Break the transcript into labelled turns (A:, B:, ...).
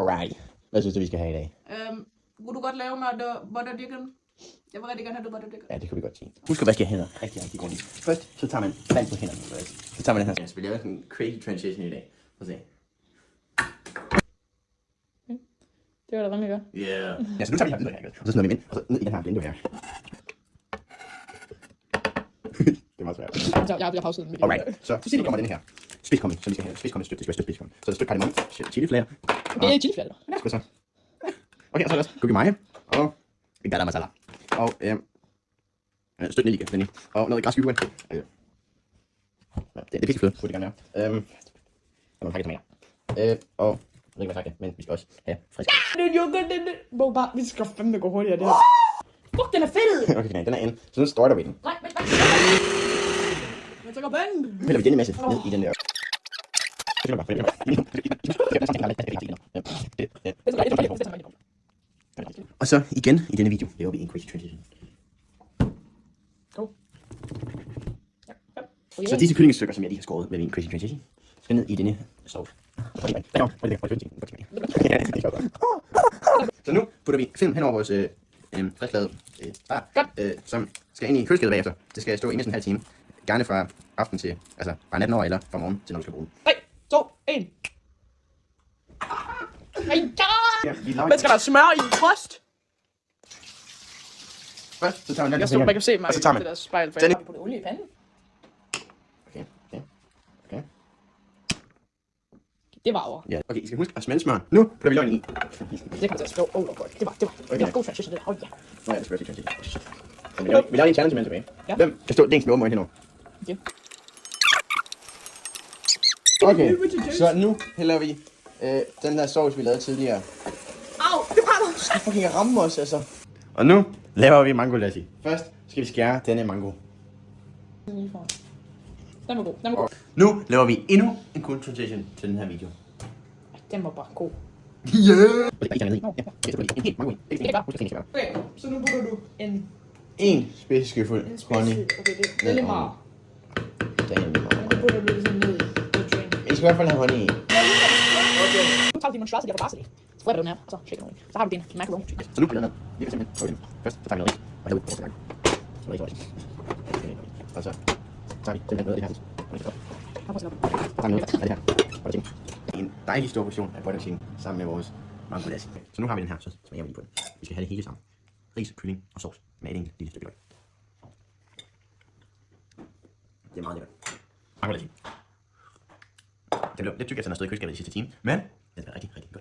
A: Alright. Hvad synes du, vi skal have i dag?
B: Kunne du godt lave mig butter chicken? Jeg vil rigtig gerne have det butter chicken.
A: Ja, det kan vi godt sige. Husk at vaske hænder rigtig grundigt. Først, så tager man vand på hænderne. Så tager man den her. Så vi laver sådan en crazy transition i dag. Prøv at se.
B: Det var da rimelig godt.
A: Yeah. Ja, så nu tager vi her og så smider vi ind, og så ned i den her blinde her. Det er meget svært.
B: Jeg pausede den.
A: Alright, så kommer den her spidskommen, som vi skal have. Spidskommen, støt spidskommen. Så er der støt kardemomme, chiliflager.
B: Det er chiliflager.
A: Skal så. Okay, og så er der også gurkemeje og garam masala. Og støt nellike, den i. Og noget græsk yvand. Det er fiskefløde, burde det gerne være. Der er nogle tomater. Og jeg ved ikke, hvad jeg men vi skal også have frisk.
B: Vi skal fandme gå hurtigere det her. Fuck, den er fed!
A: Okay, den er inde. Så nu starter vi den.
B: Nej, jeg tager banden!
A: Nu hælder vi denne masse ned i den der. Og så igen i denne video laver vi en crazy transition. Så disse kyllingestykker, som jeg lige har skåret med en crazy transition, skal ned i denne sovs. Så nu putter vi film hen over vores frisklavede bar, som skal ind i køleskabet bagefter. Det skal stå i næsten en halv time. Gerne fra aften til, altså fra 18 år eller fra morgen til når du skal bruge den.
B: 3, 2, 1. Men skal der smør i først?
A: Først, så tager man den.
B: Man kan se mig i det der spejl, for jeg har puttet olie i panden.
A: Okay.
B: Det var over.
A: Ja, okay, I skal huske at smelte smør. Nu putter vi løgnen i.
B: Det kommer til at slå over godt. Det var en god transition, det der. Ja.
A: Nå ja, det skal være transition. Vi laver en challenge med tilbage.
B: Ja.
A: Hvem kan stå længst med åben øjne henover? Okay, så nu hælder vi den der sovs, vi lavede tidligere.
B: Au, det brænder!
A: Du skal fucking ramme os, altså. Og nu laver vi mango lassi. Først skal vi skære denne mango.
B: Den var god.
A: Nu laver vi endnu en cool transition til den her video.
B: Den var bare god.
A: Yeah! En mango.
B: Okay, så nu putter du
A: en spidsskefuld honning.
B: Okay, det er lidt meget.
A: Det er helt meget.
B: Nu putter du det sådan ned i drink.
A: I skal i hvert fald have honning i.
B: Okay. Nu tager vi din monstrosity, jeg får bare det. Så får du den her, og så shaker du den. Så har du din macaroni.
A: Så nu bliver den ned. Vi kan simpelthen prøve den. Først så tager vi noget ris. Og herude på første gang. Så er det ikke og så tager vi simpelthen noget af det her. Så tager vi noget af det her. Butter chicken. En dejlig stor portion af butter chicken sammen med vores mango lassi. Så nu har vi den her, så smager vi lige på den. Vi skal have det hele sammen. Ris, kylling og sovs med et enkelt lille stykke løg. Det er meget lækkert. Mango lassi. Det blev lidt tyk, at den har stået i køleskabet de sidste time, men det er rigtig, rigtig godt.